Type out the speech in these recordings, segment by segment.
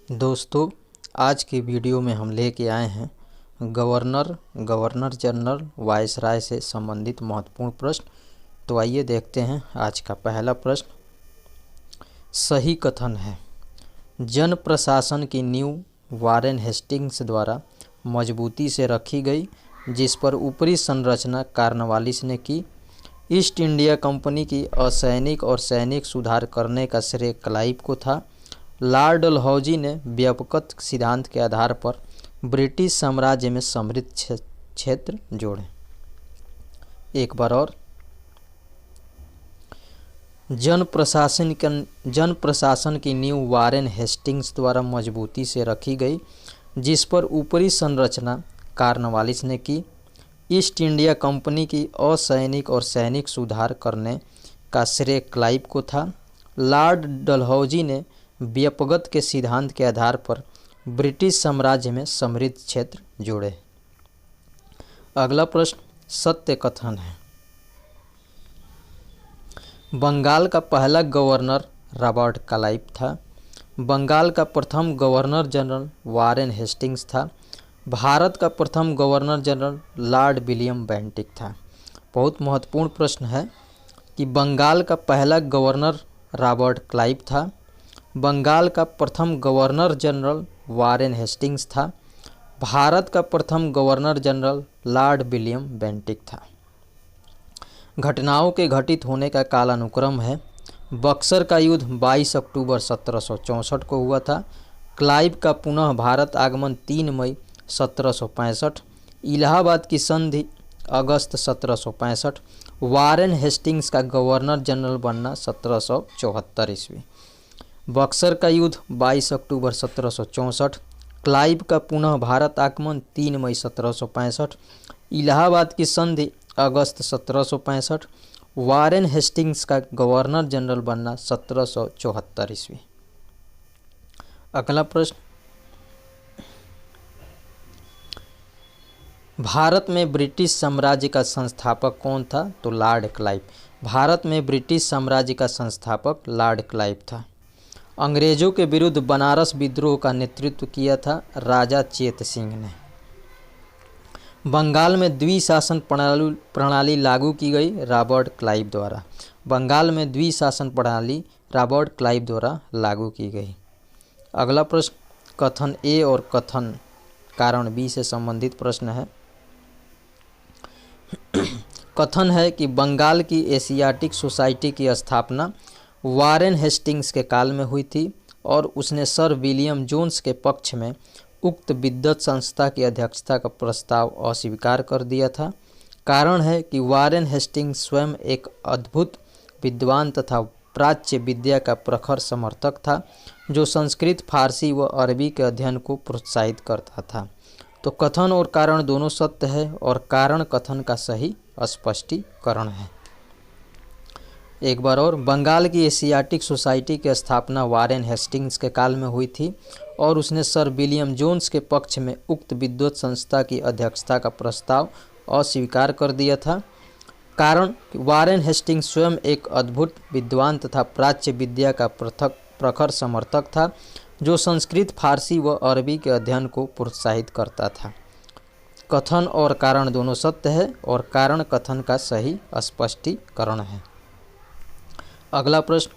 दोस्तों, आज की वीडियो में हम लेके आए हैं गवर्नर जनरल वायसराय से संबंधित महत्वपूर्ण प्रश्न। तो आइए देखते हैं आज का पहला प्रश्न। सही कथन है, जन प्रशासन की नींव वारेन हेस्टिंग्स द्वारा मजबूती से रखी गई, जिस पर ऊपरी संरचना कॉर्नवालिस ने की। ईस्ट इंडिया कंपनी की असैनिक और सैनिक सुधार करने का श्रेय क्लाइव को था। लॉर्ड डलहौजी ने व्यापकत्व सिद्धांत के आधार पर ब्रिटिश साम्राज्य में समृद्ध क्षेत्र जोड़े। एक बार और, जन प्रशासन की नींव वारेन हेस्टिंग्स द्वारा मजबूती से रखी गई, जिस पर ऊपरी संरचना कॉर्नवालिस ने की। ईस्ट इंडिया कंपनी की असैनिक और सैनिक सुधार करने का श्रेय क्लाइव को था। लॉर्ड डलहौजी ने व्यापकत्व के सिद्धांत के आधार पर ब्रिटिश साम्राज्य में समृद्ध क्षेत्र जोड़े। अगला प्रश्न सत्य कथन है, बंगाल का पहला गवर्नर रॉबर्ट क्लाइव था। बंगाल का प्रथम गवर्नर जनरल वारेन हेस्टिंग्स था। भारत का प्रथम governor general Lord William Bentinck था। बहुत महत्वपूर्ण प्रश्न है कि बंगाल का पहला गवर्नर रॉबर्ट क्लाइव था। बंगाल का प्रथम गवर्नर जनरल वारेन हेस्टिंग्स था। भारत का प्रथम governor general Lord William Bentinck था। घटनाओं के घटित होने का कालानुक्रम है। बक्सर का युद्ध 22 अक्टूबर 1764 को हुआ था। क्लाइव का पुनः भारत आगमन 3 मई 1765। इलाहाबाद की संधि अगस्त 1765। वारेन हेस्टिंग्स का गवर्नर जनरल बनना 1774 ईस्वी। बक्सर का युद्ध 22 अक्टूबर 1764। क्लाइव का पुनः भारत आगमन 3 मई 1765। इलाहाबाद की संधि अगस्त 1765। वारेन हेस्टिंग्स का गवर्नर जनरल बनना 1774 ईस्वी। अगला प्रश्न, भारत में ब्रिटिश साम्राज्य का संस्थापक कौन था? तो लॉर्ड क्लाइव। भारत में ब्रिटिश साम्राज्य का संस्थापक लॉर्ड क्लाइव था। अंग्रेजों के विरुद्ध बनारस विद्रोह का नेतृत्व किया था राजा चेत सिंह ने। बंगाल में द्विशासन प्रणाली लागू की गई रॉबर्ट क्लाइव द्वारा। बंगाल में द्विशासन प्रणाली रॉबर्ट क्लाइव द्वारा लागू की गई। अगला प्रश्न कथन ए और कथन कारण बी से संबंधित प्रश्न है। कथन है कि बंगाल की एशियाटिक सोसाइटी की स्थापना वारेन हेस्टिंग्स के काल में हुई थी और उसने सर विलियम जोन्स के पक्ष में उक्त विद्वत संस्था की अध्यक्षता का प्रस्ताव अस्वीकार कर दिया था। कारण है कि वारेन हेस्टिंग्स स्वयं एक अद्भुत विद्वान तथा प्राच्य विद्या का प्रखर समर्थक था, जो संस्कृत, फारसी व अरबी के अध्ययन को प्रोत्साहित करता था। तो कथन और कारण दोनों सत्य है और कारण कथन का सही स्पष्टीकरण है। एक बार और, बंगाल की एशियाटिक सोसाइटी की स्थापना वारेन हेस्टिंग्स के काल में हुई थी और उसने सर विलियम जोन्स के पक्ष में उक्त विद्वत संस्था की अध्यक्षता का प्रस्ताव अस्वीकार कर दिया था। कारण, वारेन हेस्टिंग्स स्वयं एक अद्भुत विद्वान तथा प्राच्य विद्या का प्रखर समर्थक था, जो संस्कृत, फारसी व अरबी के अध्ययन को प्रोत्साहित करता था। कथन और कारण दोनों सत्य है और कारण कथन का सही स्पष्टीकरण है। अगला प्रश्न,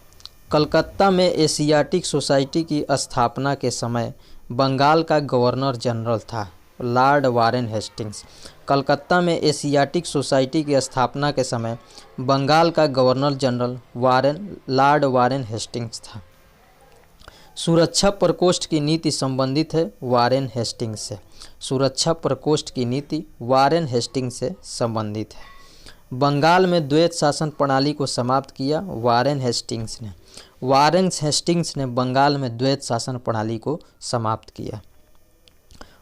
कलकत्ता में एशियाटिक सोसाइटी की स्थापना के समय बंगाल का गवर्नर जनरल था लॉर्ड वारेन हेस्टिंग्स। कलकत्ता में एशियाटिक सोसाइटी की स्थापना के समय बंगाल का governor general Lord Warren Hastings था। सुरक्षा प्रकोष्ठ की नीति संबंधित है वारेन हेस्टिंग्स से। सुरक्षा प्रकोष्ठ की नीति वारेन हेस्टिंग्स से संबंधित है। बंगाल में द्वैत शासन प्रणाली को समाप्त किया वारेन हेस्टिंग्स ने। वारेन हेस्टिंग्स ने बंगाल में द्वैत शासन प्रणाली को समाप्त किया।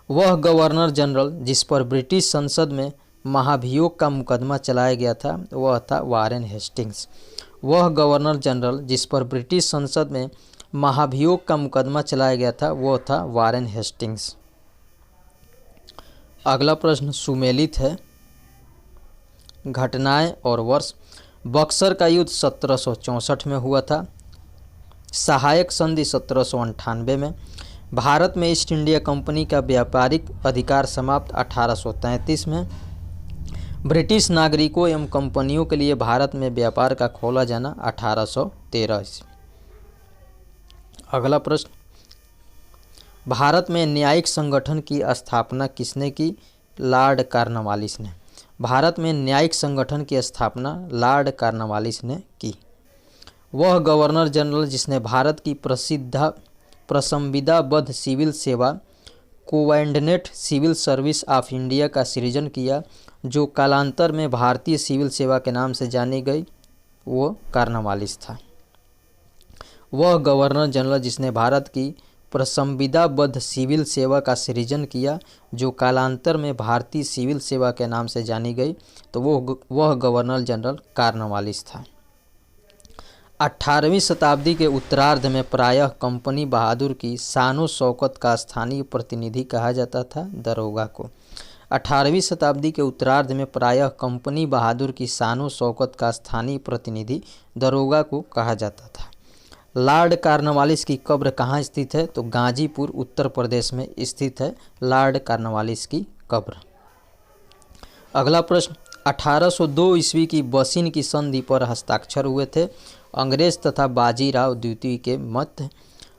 वह गवर्नर जनरल जिस पर ब्रिटिश संसद में महाभियोग का मुकदमा चलाया गया था वह था वारेन हेस्टिंग्स। वह गवर्नर जनरल जिस पर ब्रिटिश संसद में महाभियोग का मुकदमा चलाया गया था वह था वारेन हेस्टिंग्स। अगला प्रश्न सुमेलित है। घटनाएं और वर्ष, बक्सर का युद्ध 1764 में हुआ था। सहायक संधि 1798 में। भारत में ईस्ट इंडिया कंपनी का व्यापारिक अधिकार समाप्त 1833 में। ब्रिटिश नागरिकों एवं कंपनियों के लिए भारत में व्यापार का खोला जाना 1813 ईस्वी। अगला प्रश्न, भारत में न्यायिक संगठन की स्थापना किसने की? लॉर्ड कॉर्नवालिस ने। भारत में न्यायिक संगठन की स्थापना लॉर्ड कॉर्नवालिस ने की। वह गवर्नर जनरल जिसने भारत की प्रसंविधाबद्ध सिविल सेवा coordinate civil service of India का सृजन किया, जो कालांतर में भारतीय सिविल सेवा के नाम से जानी गई, वो कॉर्नवालिस था। वह गवर्नर जनरल जिसने भारत की प्रसंविधाबद्ध सिविल सेवा का सृजन किया, जो कालांतर में भारतीय सिविल सेवा के नाम से जानी गई, तो वह गवर्नर जनरल कॉर्नवालिस था। 18वीं शताब्दी के उत्तरार्ध में प्रायः कंपनी बहादुर की शानो शौकत का स्थानीय प्रतिनिधि कहा जाता था दरोगा को। 18वीं शताब्दी के उत्तरार्ध में प्रायः कंपनी बहादुर की शानो शौकत का स्थानीय प्रतिनिधि दरोगा को कहा जाता था। लॉर्ड कॉर्नवालिस की कब्र कहाँ स्थित है? तो गाजीपुर उत्तर प्रदेश में स्थित है लॉर्ड कॉर्नवालिस की कब्र। अगला प्रश्न, 1802 ईस्वी की बसीन की संधि पर हस्ताक्षर हुए थे। अंग्रेज तथा बाजीराव द्वितीय के मध्य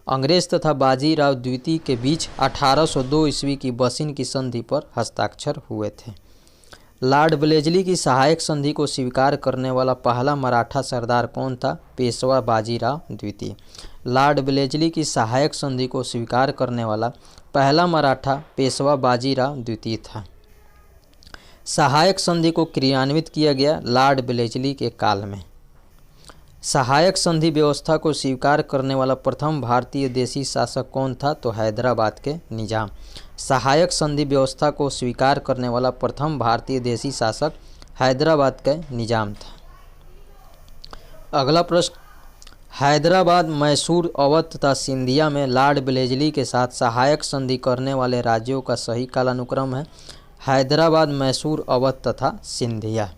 अंग्रेज तथा बाजीराव द्वितीय के बीच 1802 ईस्वी की बसीन की संधि पर हस्ताक्षर हुए थे। लॉर्ड ब्लेजली की सहायक संधि को स्वीकार करने वाला पहला मराठा सरदार कौन था? पेशवा बाजीराव द्वितीय। लॉर्ड ब्लेजली की सहायक संधि को स्वीकार करने वाला पहला मराठा पेशवा बाजीराव द्वितीय था। सहायक संधि को क्रियान्वित किया गया लॉर्ड ब्लेजली के काल में। सहायक संधि व्यवस्था को स्वीकार करने वाला प्रथम भारतीय देशी शासक कौन था? तो हैदराबाद के निजाम। सहायक संधि व्यवस्था को स्वीकार करने वाला प्रथम भारतीय देशी शासक हैदराबाद के निजाम था। अगला प्रश्न, हैदराबाद, मैसूर, अवध तथा सिंधिया में लॉर्ड ब्लेजली के साथ सहायक संधि करने वाले राज्यों का सही कालानुक्रम है हैदराबाद, मैसूर, अवध तथा सिंधिया।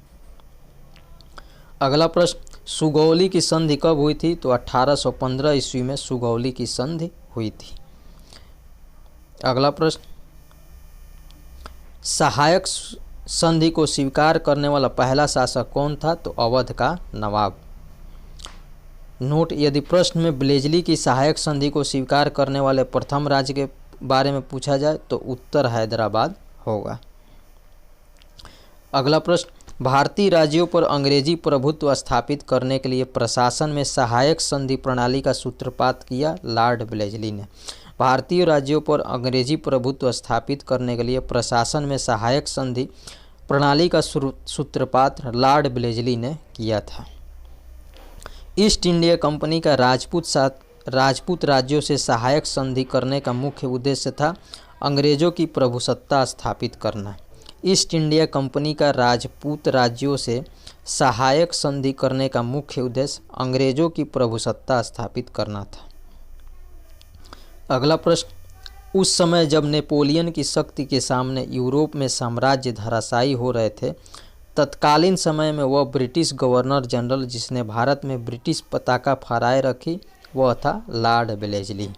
अगला प्रश्न, सुगौली की संधि कब हुई थी? तो 1815 ईस्वी में सुगौली की संधि हुई थी। अगला प्रश्न, सहायक संधि को स्वीकार करने वाला पहला शासक कौन था? तो अवध का नवाब। नोट, यदि प्रश्न में ब्लेजली की सहायक संधि को स्वीकार करने वाले प्रथम राज्य के बारे में पूछा जाए तो उत्तर हैदराबाद होगा। अगला प्रश्न, भारतीय राज्यों पर अंग्रेजी प्रभुत्व स्थापित करने के लिए प्रशासन में सहायक संधि प्रणाली का सूत्रपात किया लॉर्ड ब्लेजली ने। भारतीय राज्यों पर अंग्रेजी प्रभुत्व स्थापित करने के लिए प्रशासन में सहायक संधि प्रणाली का सूत्रपात लॉर्ड ब्लेजली ने किया था। ईस्ट इंडिया कंपनी का राजपूत राज्यों से सहायक संधि करने का मुख्य उद्देश्य था अंग्रेजों की प्रभुसत्ता स्थापित करना। ईस्ट इंडिया कंपनी का राजपूत राज्यों से सहायक संधि करने का मुख्य उद्देश्य अंग्रेजों की प्रभुसत्ता स्थापित करना था। अगला प्रश्न, उस समय जब नेपोलियन की शक्ति के सामने यूरोप में साम्राज्य धराशायी हो रहे थे, तत्कालीन समय में वह ब्रिटिश गवर्नर जनरल जिसने भारत में ब्रिटिश पताका फहराए रखी, वह था लॉर्ड ब्लेजली।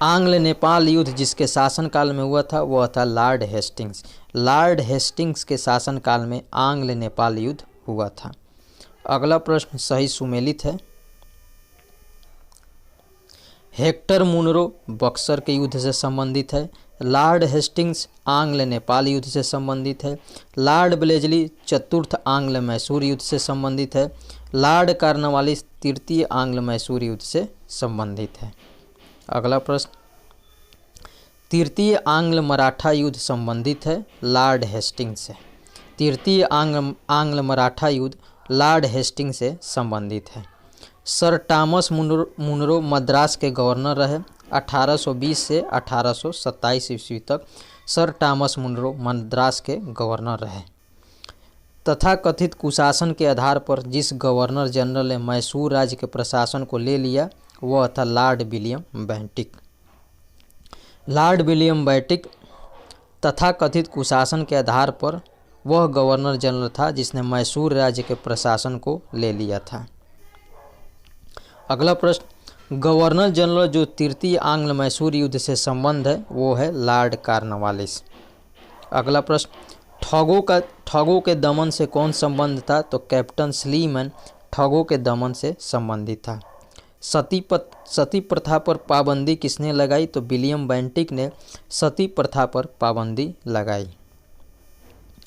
आंग्ल नेपाल युद्ध जिसके शासनकाल में हुआ था, वह था लॉर्ड हेस्टिंग्स। लॉर्ड हेस्टिंग्स के शासनकाल में आंग्ल नेपाल युद्ध हुआ था। अगला प्रश्न सही सुमेलित है। हेक्टर मुनरो बक्सर के युद्ध से संबंधित है। लॉर्ड हेस्टिंग्स आंग्ल नेपाल युद्ध से संबंधित है। लॉर्ड ब्लेजली चतुर्थ आंग्ल मैसूर युद्ध से संबंधित है। लॉर्ड कॉर्नवालिस तृतीय आंग्ल मैसूर युद्ध से संबंधित है। अगला प्रश्न, तृतीय आंग्ल मराठा युद्ध संबंधित है लॉर्ड हेस्टिंग्स से। तृतीय आंग्ल मराठा युद्ध लॉर्ड हेस्टिंग्स से संबंधित है। सर टॉमस मुनरो मद्रास के गवर्नर रहे। 1820 से 1827 ईस्वी तक सर टॉमस मुनरो मद्रास के गवर्नर रहे। तथाकथित कुशासन के आधार पर जिस गवर्नर जनरल ने मैसूर राज्य के प्रशासन को ले लिया, वह था Lord William Bentinck. Lord William Bentinck तथाकथित कुशासन के आधार पर वह गवर्नर जनरल था जिसने मैसूर राज्य के प्रशासन को ले लिया था। अगला प्रश्न, गवर्नर जनरल जो तृतीय आंग्ल मैसूर युद्ध से संबंध है वो है लॉर्ड कॉर्नवालिस। अगला प्रश्न, ठगों के दमन से कौन संबंध था? तो कैप्टन स्लीमैन ठगों के दमन से संबंधित था। सती प्रथा पर पाबंदी किसने लगाई? तो विलियम बेंटिक ने सती प्रथा पर पाबंदी लगाई।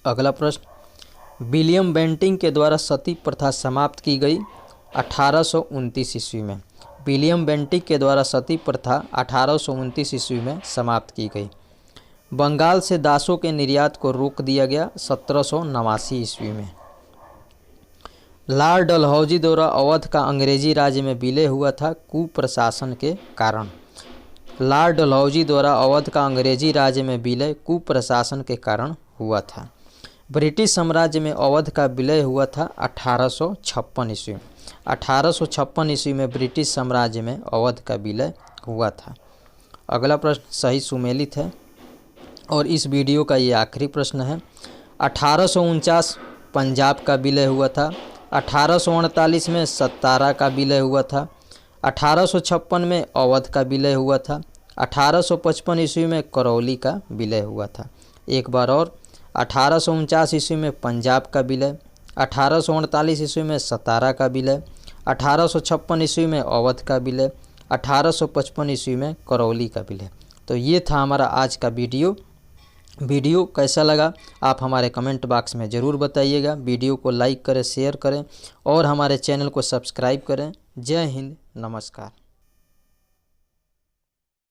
अगला प्रश्न, विलियम बेंटिक के द्वारा सती प्रथा समाप्त की गई 1829 ईस्वी में। विलियम बेंटिक के द्वारा सती प्रथा 1829 ईस्वी में समाप्त की गई। बंगाल से दासों के निर्यात को रोक दिया गया 1789 ईस्वी में। लॉर्ड डलहौजी द्वारा अवध का अंग्रेजी राज्य में विलय हुआ था कुप्रशासन के कारण। लॉर्ड डलहौजी द्वारा अवध का अंग्रेजी राज्य में विलय कुप्रशासन के कारण हुआ था। ब्रिटिश साम्राज्य में अवध का विलय हुआ था 1856 ईस्वी में। 1856 ईस्वी में ब्रिटिश साम्राज्य में अवध का विलय हुआ था। अगला प्रश्न सही सुमेलित है और इस वीडियो का ये आखिरी प्रश्न है। 1849 पंजाब का विलय हुआ था। 1848 में सतारा का विलय हुआ था। 1856 में अवध का विलय हुआ था। 1855 ईस्वी में करौली का विलय हुआ था। एक बार और, 1849 ईस्वी में पंजाब का विलय, 1848 ईस्वी में सतारा का विलय, 1856 ईस्वी में अवध का विलय, 1855 ईस्वी में करौली का विलय। तो ये था हमारा आज का वीडियो कैसा लगा आप हमारे कमेंट बॉक्स में ज़रूर बताइएगा। वीडियो को लाइक करें, शेयर करें और हमारे चैनल को सब्सक्राइब करें। जय हिंद, नमस्कार।